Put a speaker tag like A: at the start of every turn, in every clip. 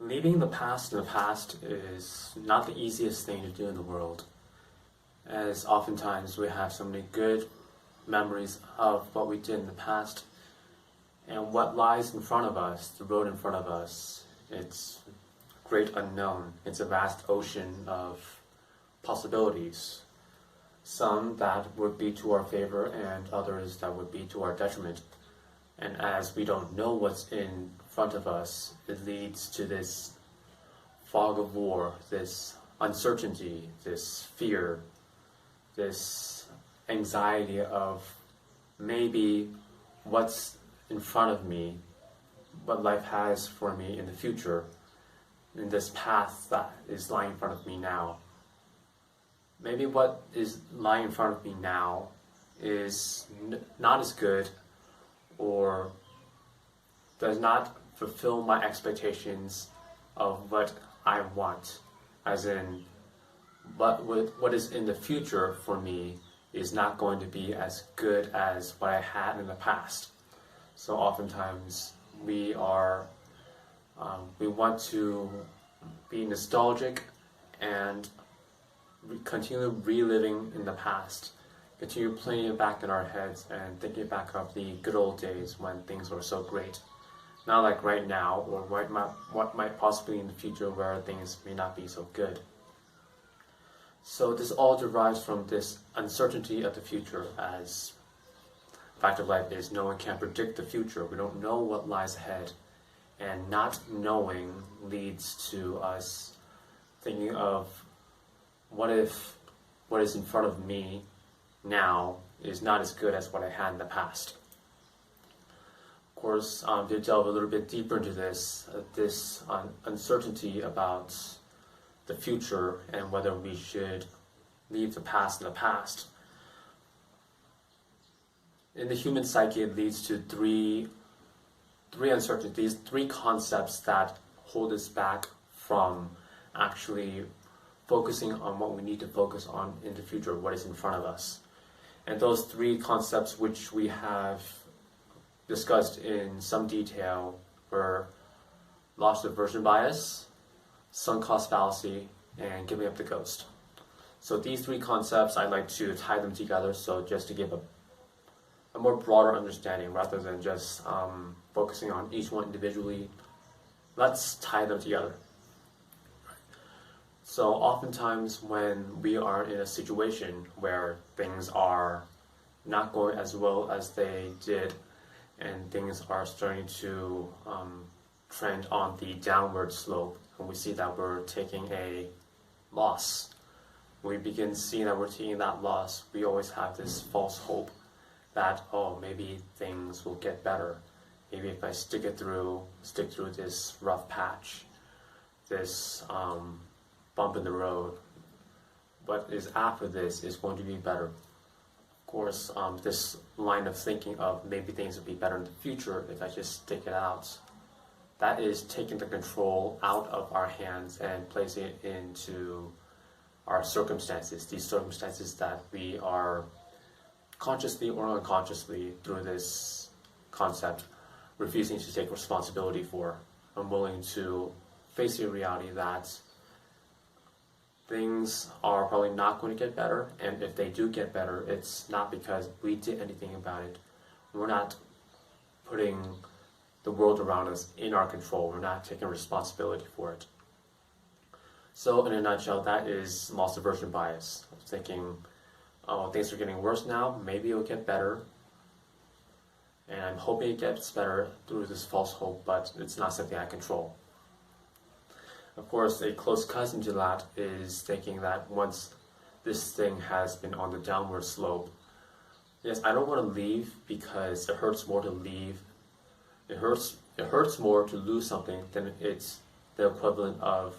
A: Leaving the past in the past is not the easiest thing to do in the world, as oftentimes we have so many good memories of what we did in the past, and what lies in front of us, the road in front of us, it's great unknown. It's a vast ocean of possibilities, some that would be to our favor and others that would be to our detriment. And as we don't know what's in front of us, it leads to this fog of war, this uncertainty, this fear, this anxiety of maybe what's in front of me, what life has for me in the future, in this path that is lying in front of me now. Maybe what is lying in front of me now is not as good, or does not fulfill my expectations of what I want. As in, what is in the future for me is not going to be as good as what I had in the past. So oftentimes we want to be nostalgic and continue reliving in the past, continue playing it back in our heads and thinking back of the good old days when things were so great. Not like right now, or what might possibly be in the future where things may not be so good. So this all derives from this uncertainty of the future, as fact of life is no one can predict the future. We don't know what lies ahead, and not knowing leads to us thinking of what if what is in front of me now is not as good as what I had in the past. Of course, to delve a little bit deeper into this uncertainty about the future and whether we should leave the past in the past. In the human psyche, it leads to three uncertainties, three concepts that hold us back from actually focusing on what we need to focus on in the future, what is in front of us. And those three concepts, which we have discussed in some detail, were loss aversion bias, sunk cost fallacy, and giving up the ghost. So these three concepts, I'd like to tie them together, so just to give a more broader understanding rather than just focusing on each one individually. Let's tie them together. So oftentimes when we are in a situation where things are not going as well as they did, and things are starting to trend on the downward slope, and we see that we're taking a loss, when we begin seeing that we're taking that loss, we always have this false hope that, oh, maybe things will get better. Maybe if I stick through this rough patch, this bump in the road, what is after this is going to be better. Of course, this line of thinking of maybe things will be better in the future if I just stick it out, that is taking the control out of our hands and placing it into our circumstances, these circumstances that we are consciously or unconsciously, through this concept, refusing to take responsibility for. I'm willing to face the reality that things are probably not going to get better, and if they do get better, it's not because we did anything about it. We're not putting the world around us in our control. We're not taking responsibility for it. So in a nutshell, that is loss aversion bias. Thinking, oh, things are getting worse now, maybe it'll get better, and I'm hoping it gets better through this false hope, but it's not something I control. Of course, a close cousin to that is thinking that once this thing has been on the downward slope, yes, I don't want to leave because it hurts more to leave. It hurts more to lose something than it's the equivalent of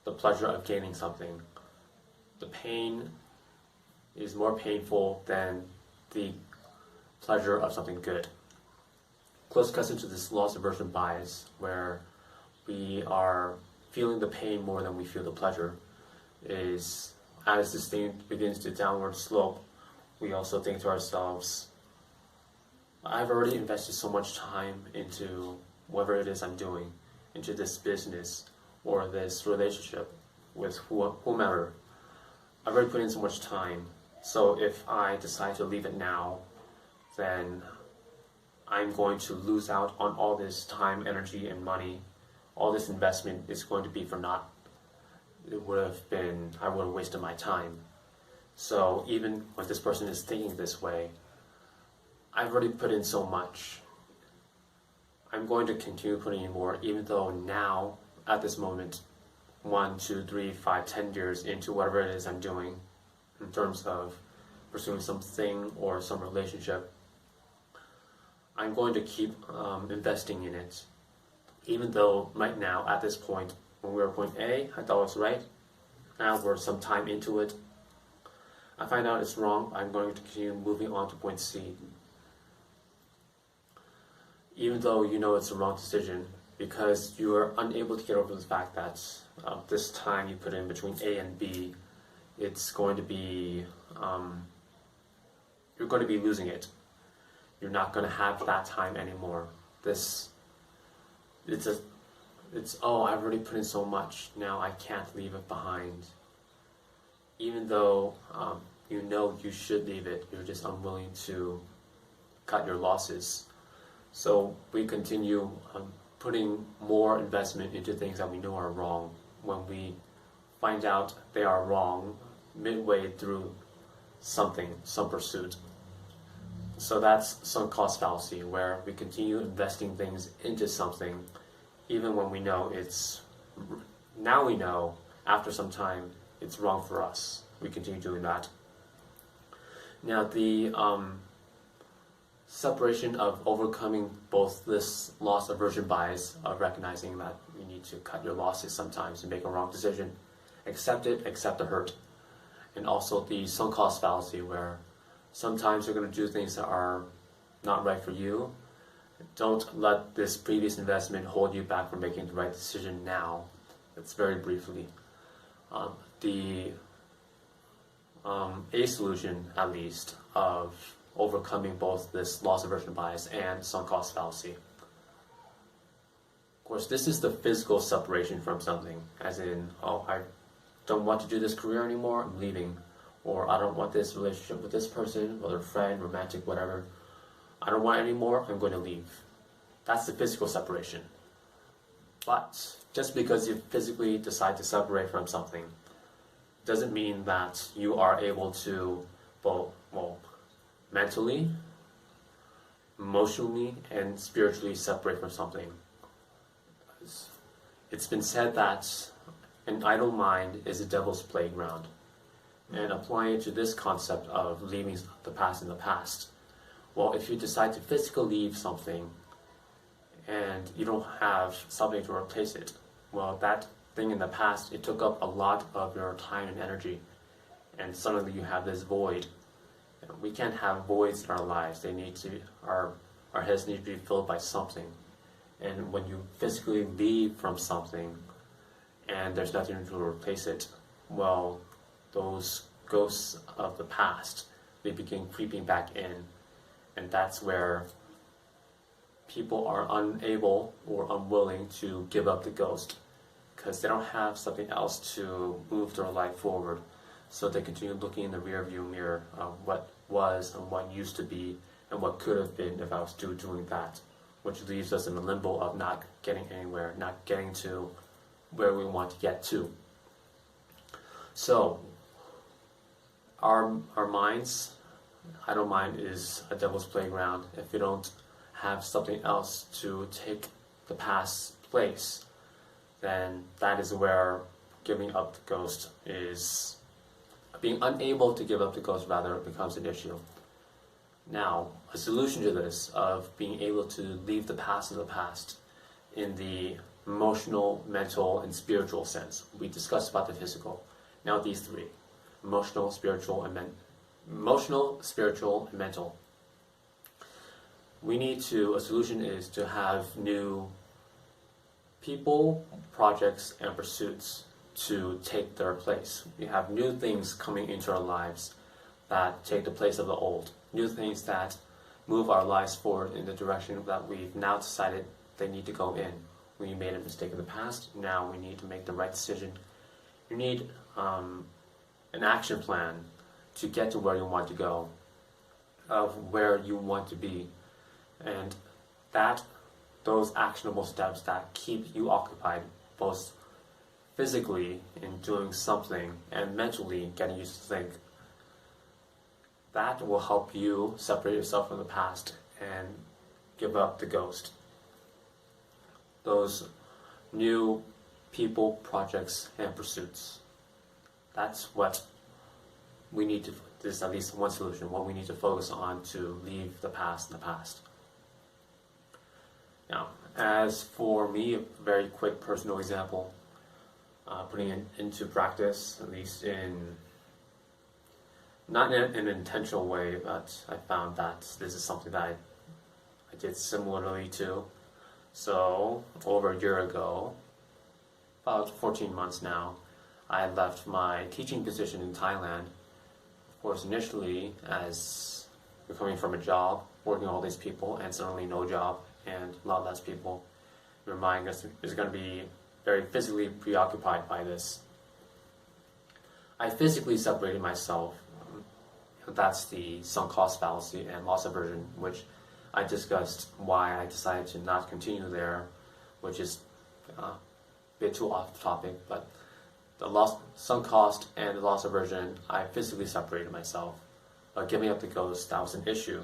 A: the pleasure of gaining something. The pain is more painful than the pleasure of something good. Close cousin to this loss aversion bias, where we are feeling the pain more than we feel the pleasure, is as this thing begins to downward slope, we also think to ourselves, I've already invested so much time into whatever it is I'm doing, into this business or this relationship with whomever. I've already put in so much time. So if I decide to leave it now, then I'm going to lose out on all this time, energy, and money. All this investment is going to be for naught. I would have wasted my time. So even when this person is thinking this way, I've already put in so much. I'm going to continue putting in more, even though now, at this moment, 1, 2, 3, 5, 10 years into whatever it is I'm doing, in terms of pursuing something or some relationship, I'm going to keep investing in it. Even though right now, at this point, when we were at point A, I thought it was right. Now we're some time into it. I find out it's wrong. I'm going to continue moving on to point C. Even though you know it's a wrong decision, because you are unable to get over the fact that this time you put in between A and B, it's going to be, you're going to be losing it. You're not going to have that time anymore. Oh, I've already put in so much, now I can't leave it behind. Even though you know you should leave it, you're just unwilling to cut your losses. So we continue putting more investment into things that we know are wrong. When we find out they are wrong midway through some pursuit. So that's sunk cost fallacy, where we continue investing things into something even when we know now we know after some time it's wrong for us. We continue doing that. Now the separation of overcoming both this loss aversion bias of recognizing that you need to cut your losses sometimes and make a wrong decision, accept it, accept the hurt, and also the sunk cost fallacy, where sometimes you're going to do things that are not right for you. Don't let this previous investment hold you back from making the right decision now. That's very briefly. A solution, at least, of overcoming both this loss aversion bias and sunk cost fallacy. Of course, this is the physical separation from something, as in, oh, I don't want to do this career anymore, I'm leaving. Or I don't want this relationship with this person, whether friend, romantic, whatever. I don't want it anymore, I'm going to leave. That's the physical separation. But just because you physically decide to separate from something doesn't mean that you are able to, mentally, emotionally, and spiritually separate from something. It's been said that an idle mind is a devil's playground. And applying it to this concept of leaving the past in the past. Well, if you decide to physically leave something and you don't have something to replace it, well, that thing in the past, it took up a lot of your time and energy, and suddenly you have this void. We can't have voids in our lives. Our heads need to be filled by something. And when you physically leave from something and there's nothing to replace it, well, those ghosts of the past, they begin creeping back in. And that's where people are unable or unwilling to give up the ghost, because they don't have something else to move their life forward. So they continue looking in the rearview mirror of what was and what used to be and what could have been if I was still doing that, which leaves us in the limbo of not getting anywhere, not getting to where we want to get to. So our minds, idle mind is a devil's playground. If you don't have something else to take the past's place, then that is where giving up the ghost is, being unable to give up the ghost rather, becomes an issue. Now, a solution to this, of being able to leave the past in the past in the emotional, mental, and spiritual sense. We discussed about the physical. Now these three: emotional, spiritual, and mental. A solution is to have new people, projects, and pursuits to take their place. We have new things coming into our lives that take the place of the old. New things that move our lives forward in the direction that we've now decided they need to go in. We made a mistake in the past. Now we need to make the right decision. You need an action plan to get to where you want to go, of where you want to be, and those actionable steps that keep you occupied, both physically in doing something and mentally getting you to think, that will help you separate yourself from the past and give up the ghost. Those new people, projects, and pursuits. That's what we need to, this is at least one solution, what we need to focus on to leave the past in the past. Now, as for me, a very quick personal example, putting it into practice, at least not in an intentional way, but I found that this is something that I did similarly to. So, over a year ago, about 14 months now, I left my teaching position in Thailand. Of course, initially, as you're coming from a job, working with all these people, and suddenly no job, and a lot less people, your mind is going to be very physically preoccupied by this. I physically separated myself. That's the sunk cost fallacy and loss aversion, which I discussed why I decided to not continue there, which is a bit too off topic, but the sunk cost and the loss aversion, I physically separated myself. Giving up the ghost, that was an issue,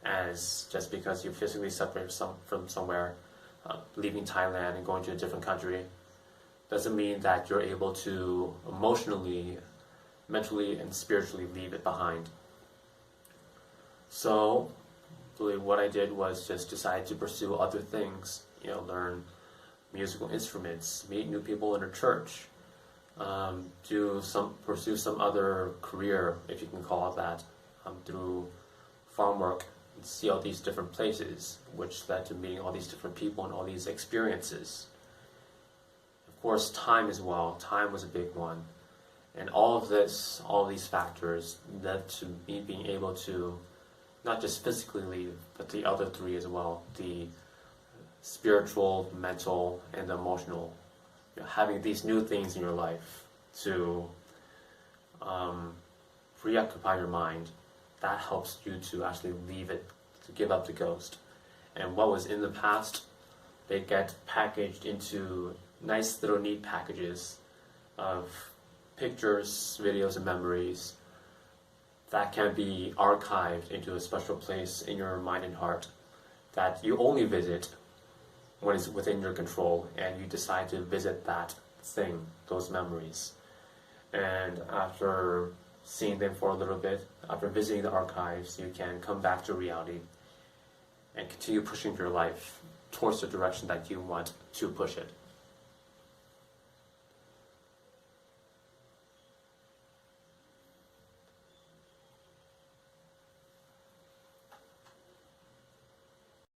A: as just because you physically separate from somewhere, leaving Thailand and going to a different country, doesn't mean that you're able to emotionally, mentally, and spiritually leave it behind. So, really what I did was just decide to pursue other things, learn musical instruments, meet new people in a church, pursue some other career, if you can call it that, through farm work, and see all these different places, which led to meeting all these different people and all these experiences. Of course, time as well. Time was a big one. And all of these factors led to me being able to not just physically leave, but the other three as well, the spiritual, mental, and emotional. Having these new things in your life to preoccupy your mind, that helps you to actually leave it, to give up the ghost. And what was in the past, they get packaged into nice little neat packages of pictures, videos, and memories that can be archived into a special place in your mind and heart that you only visit when it's within your control and you decide to visit that thing, those memories. And after seeing them for a little bit, after visiting the archives, you can come back to reality and continue pushing your life towards the direction that you want to push it.